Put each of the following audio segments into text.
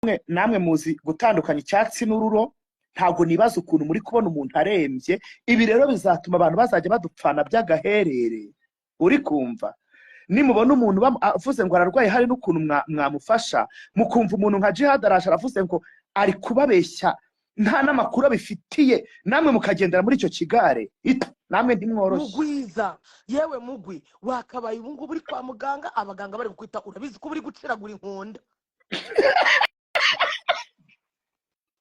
namwe muzi gutandukanya icyatsi n'ururo, ntabwo nibaza ukuntu muri kubona umuntu arembye. Ibi rero bizatuma abantu bazajya badupfana by'agaherere, uri kumva. Nimubona umuntu avuze ngo ararwaye hari n'ukuntu mwamufasha, mukumva umuntu nka Jihad araje aravuze ngo ari kubabeshya nta n'amakuru abifitiye, namwe mukagendera muri icyo kigare, namwe ntimworoshye. Mugwiza yewe mugwi wakabaye ubu ngubu uri kwa muganga, abaganga bari kukwita, urabizi ko uri guciragura inkonda.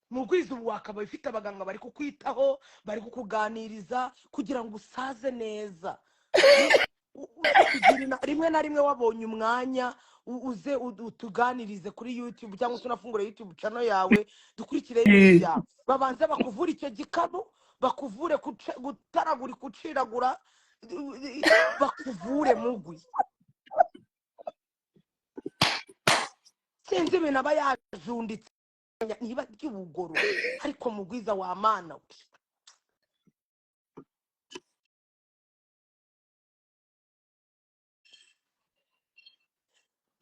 Mugwiza ubu wakabaye ufite abaganga bari kukwitaho, bari kukuganiriza kugira ngo usaze neza. Rimwe na rimwe wabonye umwanya uze utuganirize kuri YouTube cyangwa se unafungure YouTube channel yawe, dukurikire ibya babanze bakuvura icyo gikanu, bakuvure gutaragura kuciragura, bakuvure mugwi. Sinzi ibintu aba yajunditse niba ry'ubugoro, ariko Mugwiza wa mana we.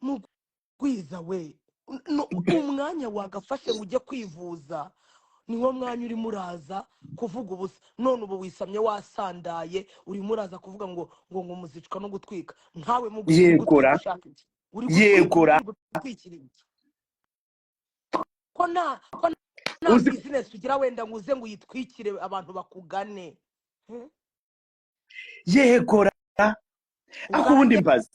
Mugwiza we, umwanya wagafashe ngo ujye kwivuza niwo mwanya uri muraza kuvuga ubusa. None ubu wisamye wasandaye uri muraza kuvuga ngo muzicwa no gutwika. Nkawe Mugwiza yegora yegora ko na business ugira wenda ngo uze ngo yitwikire abantu bakugane. Yegora aho ubundi mbaza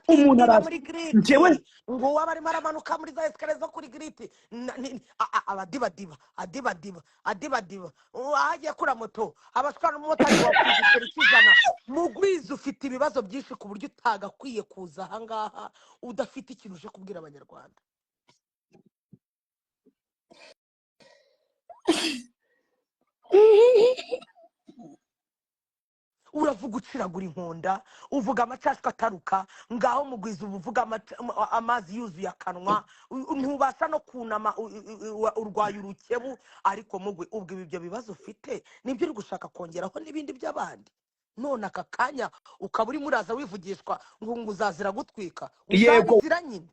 umuntu njyewe ngo waba arimo aramanuka muri za esikariye zo kuri giriti, adibadiba ahagiye kura moto abashwana n'umumotari wakuzitera ikijana. Mugwiza ufite ibibazo byinshi ku buryo utagakwiye kuza ahangaha udafite ikintu uje kubwira abanyarwanda. Uravuga uciragura inkonda, uvuga amacashwa ataruka, ngaho Mugwiza uvuga amazi yuzuye akanwa, ntubasha no kunama, urwaye urukebu. Ariko Mugwi ubwo ibyo bibazo ufite nibyo uri gushaka kongeraho n'ibindi by'abandi. None aka kanya ukaba uri muraza wivugishwa ngo uzazira gutwika. Yego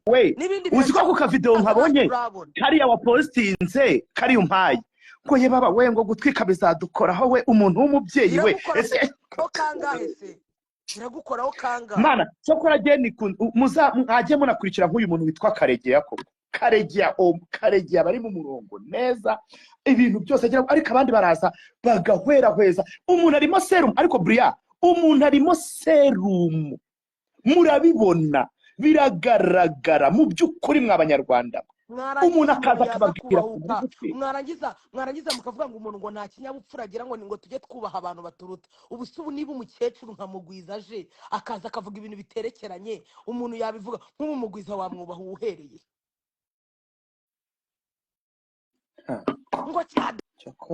we uzi ko ku kavideo nkabonye kariya wa postinze kari umpaye ngo ye baba we ngo gutwika bizadukoraho we umuntu w'umubyeyi we. Ese kangahe se biragukoraho kangahe mana cyokora geni mwaje munakurikira nk'uyu muntu witwa Karegeya. Ko Karegeya bari mu murongo neza, ibintu byose agira, ariko abandi baraza bagahwerahweza. Umuntu arimo serum, ariko Bria umuntu arimo serum, murabibona biragaragara mu by'ukuri mw'abanyarwanda. Umuntu akaza akababwira mwarangiza mukavuga ngo umuntu ngo nta kinyabupfura agira, ngo tujye twubaha abantu baturuta. Ubu se ubu niba umukecuru nka Mugwiza aje akaza akavuga ibintu biterekeranye, umuntu yabivuga nk'ubu Mugwiza wamwubaha uhereye ngo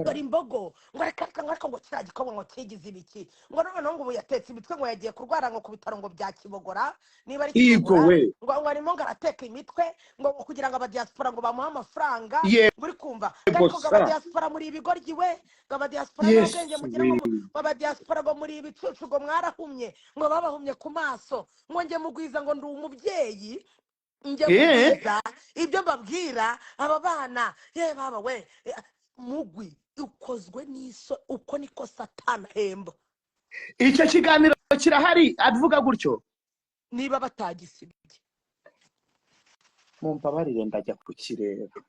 dore imbogo ngo reka ngo kiragikobwa ngo kigize ibiki, ngo none ngo yatetse imitwe ngo yagiye kurwara ngo ku bitaro ngo bya Kibogora, niba ari Kibogora ngo arimo ngo arateka imitwe ngo kugira ngo abadiaspora ngo bamuhe amafaranga. Muri kumva ariko ngo abadiaspora muri ibigoryi we, ngo abadiaspora n'ubwenge mugira ngo abadiaspora ngo muri ibicucu ngo mwarahumye, ngo babahumye ku maso, ngo nge Mugwiza ngo ndi umubyeyi, nge Mugwiza ibyo mbabwira aba bana baba we. Mugwi ukozwe n'iso, uko niko Satani ahemba. Icyo kiganiro kirahari avuga gutyo, niba batagisibye mumbabarire ndajya kukireba.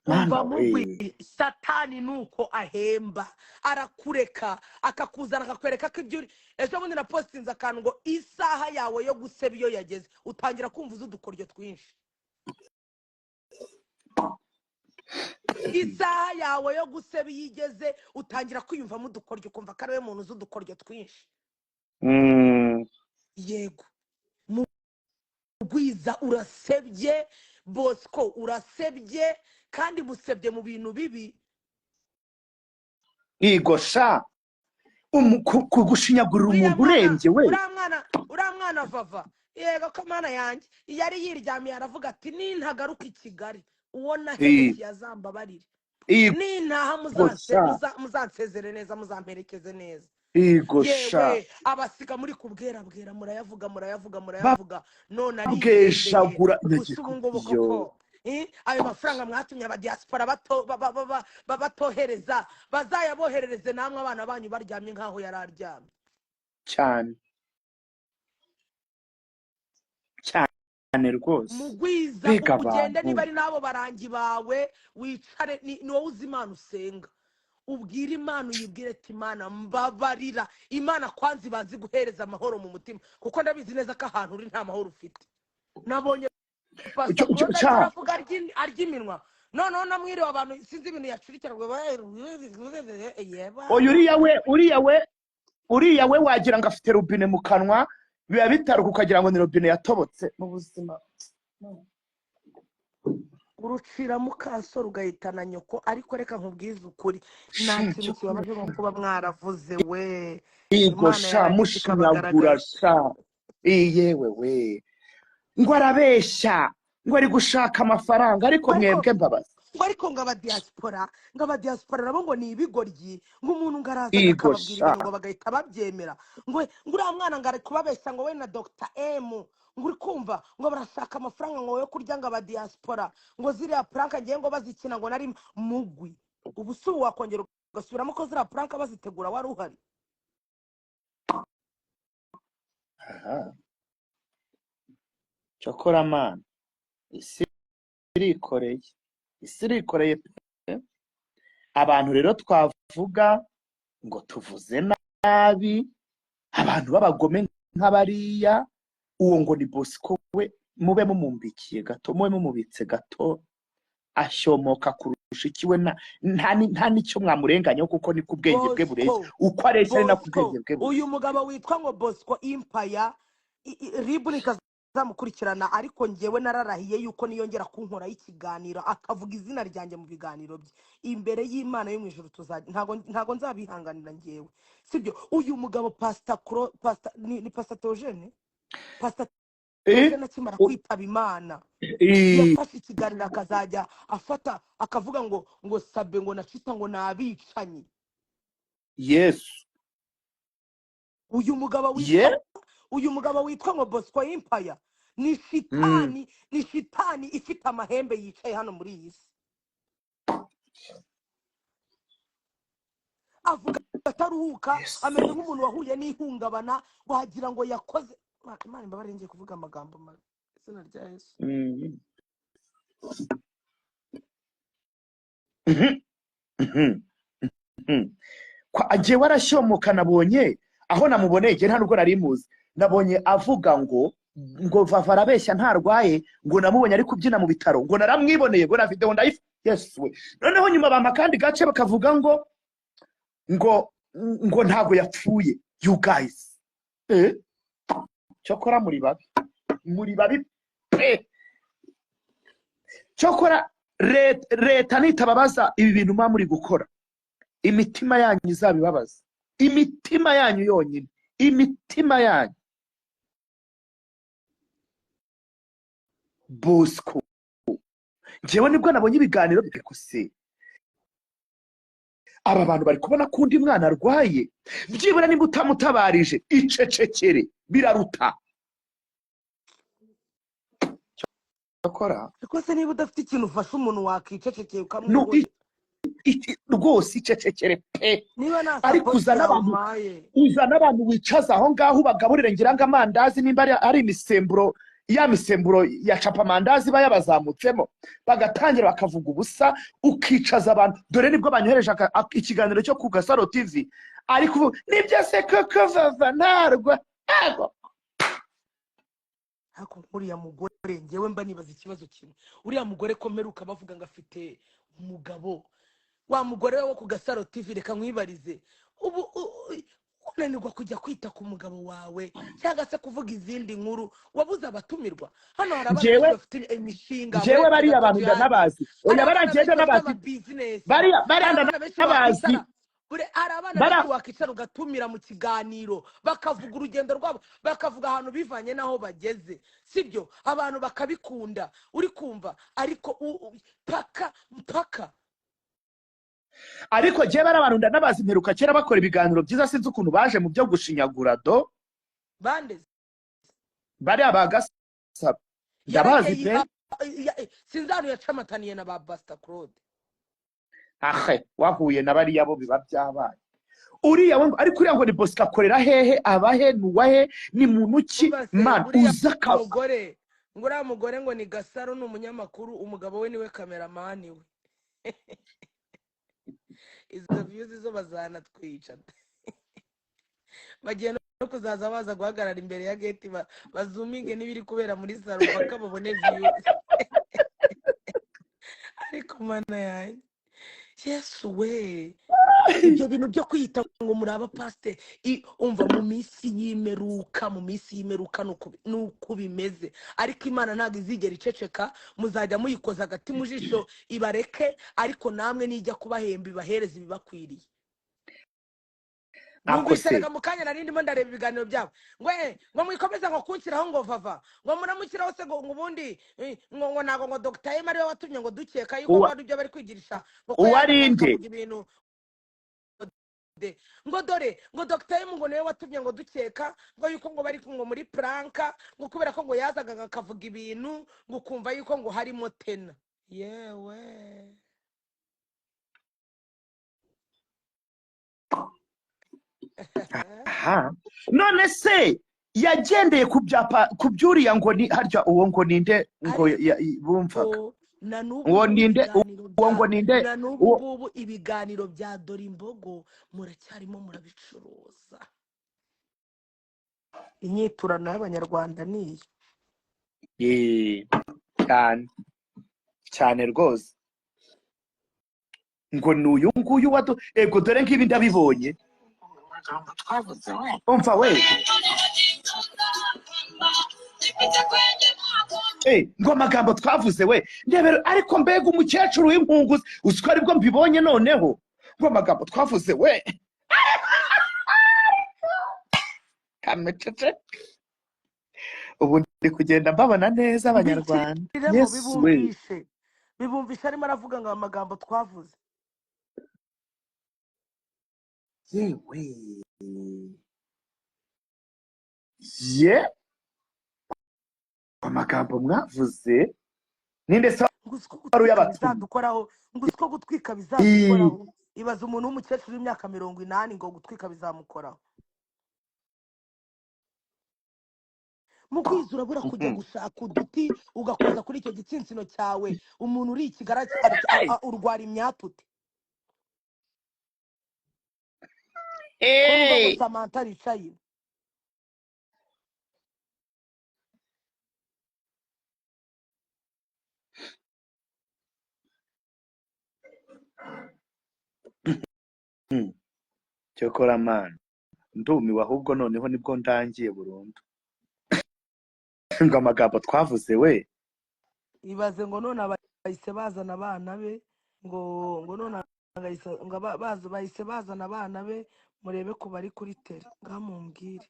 Mugwi Satani nuko ahemba, arakureka akakuzana akakwereka ko ibyo ejo bundi na postinze akantu ngo isaha yawe yo guseba iyo yageze, utangira kumva udukoryo twinshi. Isaha yawe yo guseba yigeze utangira kwiyumva mu dukoryo, kumva ko ariwe muntu udukoryo twinshi. Yego Mugwiza urasebye, Bosco urasebye, kandi musebye mu bintu bibi. Igosha kugushinyagurira umuntu urembye we. Uramwana Vava yego ko mana yanjye yari yiryamiye aravuga ati nintagaruka i Kigali uwo nahetse yazambabarire, nintaha muzansezere neza, muzamperekeze neza. Igosha abasiga muri kubwera murayavuga none ari bweshagura ubu ngubu koko ayo mafaranga mwatumye abadiaspora batohereza bazayaboherereze namwe abana banyu baryamye nkaho yararyamye cyane rwose mugwiza ugende niba ari nabo barangi bawe wicare ni wowe uzi Imana usenga ubwira Imana uyibwire ati Imana mbabarira Imana kwanza ibanze guhereza amahoro mu mutima kuko ndabizi neza ko ahantu uri nta mahoro ufite nabonye avuga arya iminwa noneho namwiriwe abantu sinzi ibintu yacurikira uriya we wagira ngo afite rubine mu kanwa biba bitaruka ukagira ngo ni robine yatobotse mu buzima urucira mukasoro ugahitana nyoko ariko reka nkubwize ukuri nta kintu kibabaje nko kuba mwaravuze we yego sha mushinyagura sha yewe we ngo arabeshya ngo ari gushaka amafaranga ariko mwebwe mbabaza ngo ariko ngo abadiaspora nabo ngo ni ibigoryi ngo umuntu ngaraza akababwira ibintu ngo bagahita babyemera ngo uriya mwana ngo ari kubabeshya ngo we na Dr. M ngo uri kumva ngo barashaka amafaranga ngo yo kurya ngo abadiaspora ngo ziriya pranka ngiye ngo bazikina ngo nari mugwi ubu si wakongera ugasubiramo ko ziriya pranka bazitegura wari uhari cyokora man isi irikoreye pe abantu rero twavuga ngo tuvuze nabi abantu b'abagome nk'abariya uwo ngo ni Bosco we mube mumumbikiye gato mube mumubitse gato ashyomoka kurusha ikiwe nta nicyo mwamurenganya kuko ni kubwenge bwe bureze uko areshya ari na kubwenge bwe uyu mugabo witwa ngo Bosco Empire Ribulika zamukurikirana ariko ngewe nararahiye yuko niyongera kunkora ikiganiro akavuga izina ryanjye mu biganiro bye imbere y'Imana yo mu ijuru ntago nzabihanganira ngewe sibyo uyu mugabo Pastor ni Pastor Theogene Pastor Theogene akimara kwitaba Imana yafashe ikiganiro akazajya afata akavuga ngo sabe ngo nacita ngo nabicanyi Yesu uyu mugabo witwa ngo Bosco Empire ni shitani ifite amahembe yicaye hano muri iyi si avuga ataruhuka ameze nk'umuntu wahuye n'ihungabana wagira ngo yakoze Imana imbabare ngiye kuvuga amagambo mabi izina rya Yesu agiye warashyomoka nabonye aho namuboneye nta nubwo nari muzi nabonye avuga ngo vava arabeshya ntarwaye ngo namubonye ari kubyina mu bitaro ngo naramwiboneye ngo na video ndayifu Yesu we noneho nyuma bampa kandi gace bakavuga ngo ntago yapfuye you guys cyokora muri babi pe cyokora leta nitababaza ibi bintu mwa muri gukora imitima yanyu izabibabaza imitima yanyu yonyine imitima yanyu Bosco njyewe nibwo nabonye ibiganiro biko se aba bantu bari kubona ko undi mwana arwaye byibura nimba utamutabarije icecekere biraruta akora rwose niba udafite ikintu ufasha umuntu wakicecekeye ukamwihorera rwose icecekere pe ariko uzana abantu wicaza aho ngaho bagaburire ngira ngo amandazi nimba ari imisemburo ya misemburo ya capamandazi bayabazamutsemo bagatangira bakavuga ubusa ukicaza abantu dore nibwo banyohereje ikiganiro cyo ku Gasaro TV ariko nibyo se koko vava ntarwa hako uriya mugore ngewe mba nibaza ikibazo kimwe uriya mugore komeruka bavuga ngo afite umugabo wa mugore wo ku Gasaro TV reka nkwibarize ubu unanirwa kujya kwita ku mugabo wawe cyangwa se kuvuga izindi nkuru wabuze abatumirwa hano hari abantu bafite imishinga jewe bari abantu ndanabazi oya baragenda nabazi bari ndabazi hari abana benshi wakicara ugatumira mu kiganiro bakavuga urugendo rwabo bakavuga ahantu bivanye n'aho bageze sibyo abantu bakabikunda uri kumva ariko mpaka ariko je barabantu ndanabazi mperuka kera bakora ibiganiro byiza sinzi ukuntu baje mu byo gushinyagura do bande bari abagasaba ndabazi pe sinzi ahantu yacamataniye na ba Buster Claude. wahuye na bariya bo biba byabaye uriya ariko uriya ngo ni Bosco akorera hehe abahe nuwahe ni muntu ki man uza umugore ngo uriya mugore ngo ni Gasaro ni umunyamakuru umugabo we niwe kameramani we. Izo views zo bazanatwica. Bagiye no kuzaza baza guhagarara imbere ya gate bazuminge n'ibiri kubera muri salo paka babone views. Ariko mana yanjye Yesu we, ibyo bintu byo kwita ngo muri aba pastor umva mu minsi yimeruka nuko bimeze, ariko Imana ntago izigera iceceka, muzajya muyikoza agati mu jisho ibareke, ariko namwe nijya kubahemba ibahereza ibibakwiriye. Numviseraga mu kanya narindi mo ndareba ibiganiro byabo ngo mwikomeza ngo kunshyiraho ngo vava ngo muramukiraho se ngo ubundi ngo nago ngo Dr. Emma ariwe watumye ngo dukeka yuko bari byo bari kwigirisha ngo uwarinde ibintu ngo dore ngo Dr. Emma ngo niwe watumye ngo dukeka ngo yuko ngo bari ngo muri pranka ngo kubera ko ngo yazaga akavuga ibintu ngo kumva yuko ngo harimo tena yewe. none se yagendeye ku byapa ku byuriya ngo ni harya uwo ngo ninde ngo bumvaga uwo ninde uwo ngo ninde na n'ubu ibiganiro bya Dorimbogo muracyarimo murabicuruza. Inyiturano y'Abanyarwanda niyo cyane rwose ngo n'uyu nguyu ego dore nk'ibi ndabibonye umva we ngo amagambo twavuze we ndebera, ariko mbega umukecuru w'impunguzi uziko aribwo mbibonye noneho ngo amagambo twavuze we kamecece ubu ndi kugenda mbabona neza Abanyarwanda. Yesu we bibumvisha arimo aravuga ngo amagambo twavuze yewe amagambo mwavuze ninde se wari bizadukoraho ngo usiko gutwika bizadukoraho. Ibaza umuntu w'umukecuru w'imyaka 80 ngo gutwika bizamukoraho. Mu kwizura bura kujya gushaka uduti ugakoza kuri icyo gitsinsino cyawe, umuntu uri ikigara urwara imyatute. Samantha ricaye cyokora man ndumiwe, ahubwo noneho nibwo ndangiye burundu. ngo amagambo twavuze we ibaze ngo none bahise bazana abana be ngo none bahise bazana abana be murebe ko bari kuri tele ngamumbwire.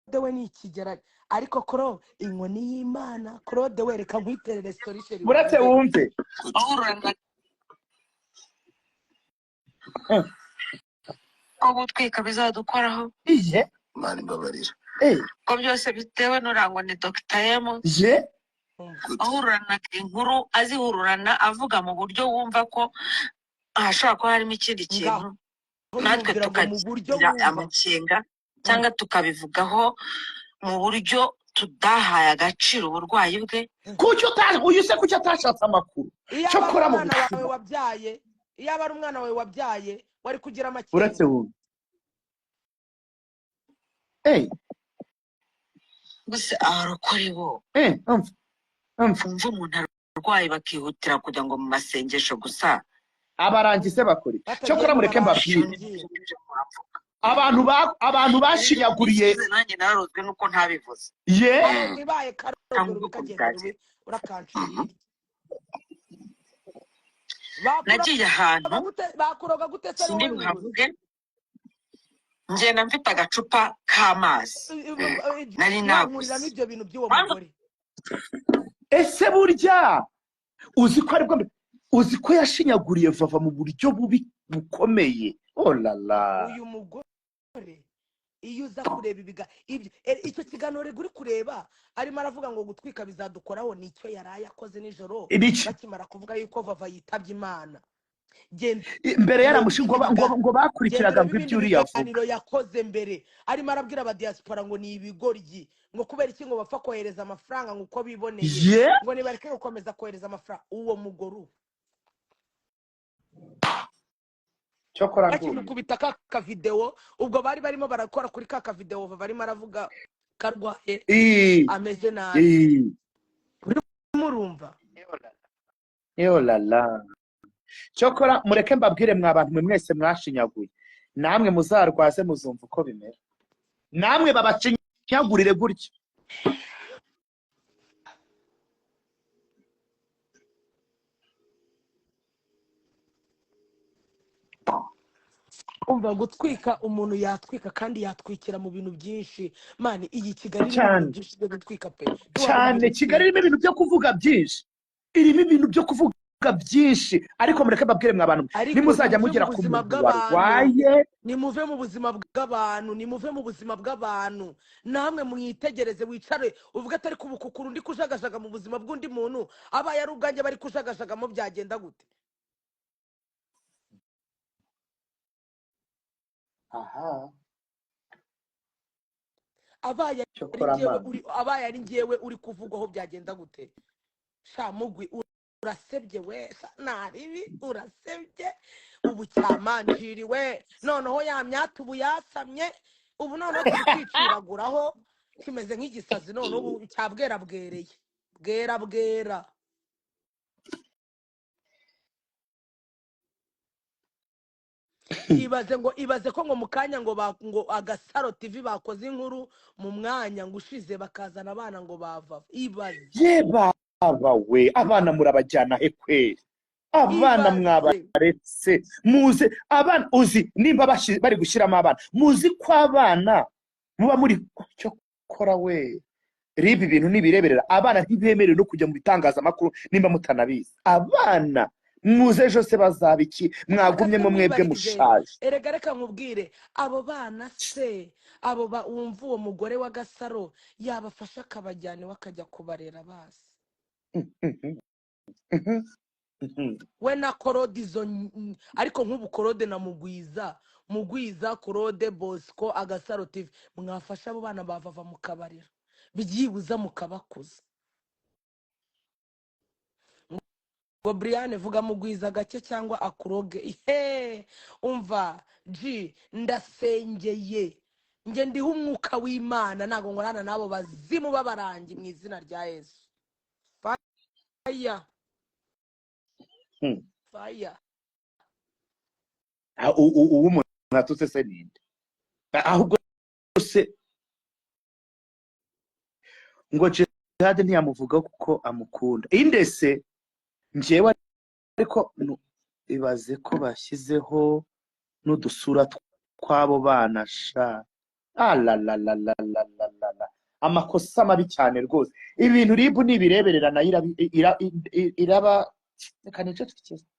Dewe ni ikigera ariko koro inkoni y'Imana Claude wereka nkwiterere story murate wumve ko gutwika bizadukoraho iye Imana imbabarira ko byose bitewe n'urango ni Dr. Emma ahururana inkuru azihururana avuga mu buryo wumva ko ahashobora kuba harimo ikindi kintu natwe tukagira amakenga cyangwa tukabivugaho mu buryo tudahaye agaciro uburwayi bwe. uyu se kuki atashatse amakuru cyo kora mu wawe wabyaye iyo aba ari umwana wawe wabyaye wari kugira amakenga. uretse wumve gusa abarokore bo umva umuntu arwaye bakihutira kujya ngo mu masengesho gusa abarangize bakore cyo kora mureke mbabwire abantu bashinyaguriye nanjye narozwe nuko ntabivuze nibaye karogoro bikagenda urakanciriye nagiye ahantu bakuroga gute se sindi buhavuge ngenda mfite agacupa k'amazi nari naguze n'ibyo bintu by'uwo mugore. ese burya uzi ko yashinyaguriye vava mu buryo bubi bukomeye. Oh la la, uyu mugore iyo uza kureba icyo kiganiro uri kureba arimo aravuga ngo gutwika bizadukoraho nicyo yaraye akoze nijoro bakimara kuvuga yuko Vava yitabye Imana. mbere ngo bakurikiraga ngo ibyo uriya avuga yakoze mbere arimo arabwira aba diaspora ngo ni ibigoryi ngo kubera iki ngo bapfa kohereza amafaranga nk'uko biboneye ngo nibareke gukomeza kohereza amafaranga uwo mugoro cyokora bakimukubita ka video ubwo bari barimo barakora kuri ka video barimo aravuga karwaye ameze nabi murumva lala cyokora mureke mbabwire mwa bantu mwe mwese mwashinyaguye namwe muzarwaze muzumva uko bimera namwe babacinyagurire gutya umva gutwika umuntu yatwika kandi yatwikira mu bintu byinshi mani iyi Kigali byinshi byo gutwika pe cyane Kigali irimo ibintu byo kuvuga byinshi irimo ibintu byo kuvuga byinshi ariko mureke babwire mwa bantu nimuzajya mugera ku muntu warwaye nimuve mu buzima bw'abantu namwe mwitegereze wicare uvuga atari kubukukuru ndi kujagajaga mu buzima bw'undi muntu abaye ari ubwanjye bari kujagajagamo byagenda gute aha abaye ari njyewe uri kuvugwaho byagenda gute sha mugwi urasebye we naribi urasebye ubu cyamanjiriwe noneho ya myatu ubu yasamye ubu noneho kwiciraguraho kimeze nk'igisazi none ubu cyabwerabwereye bwera ibaze ko ngo mu kanya ngo Agasaro TV bakoze inkuru mu mwanya ngo ushize bakazana abana ngo bava ibaze baba we abana murabajyana he kweri abana mwabaretse muze abana uzi nimba bari gushyiramo abana muzi ko abana muba muri cyo kora we ribi ibintu nibireberera abana ntibemerewe no kujya mu bitangazamakuru nimba mutanabizi abana muze ejo se bazabiki mwagumyemo mwebwe mushaje erega reka nkubwire abo bana se abo wumva uwo mugore wa Gasaro yabafasha akabajyana wakajya kubarera basi we na Korode izo ariko nk'ubu Korode na Mugwiza Korode Bosco Agasaro TV mwafasha abo bana bava mu kabarira byibuza mukabakuza ngo Brian vuga Mugwiza gake cyangwa akuroge umva ndasengeye nge ndiho umwuka w'Imana nago ngorana nabo bazimu babarangi mu izina rya Yesu fire uwo umuntu atutse se ninde ahubwo se ngo Jihad ntiyamuvuga kuko amukunda indese njyewe ariko ibaze ko bashyizeho n'udusura tw'abo bana sha amakosa mabi cyane rwose ibintu ribu nibireberera nayo iraba reka nicyo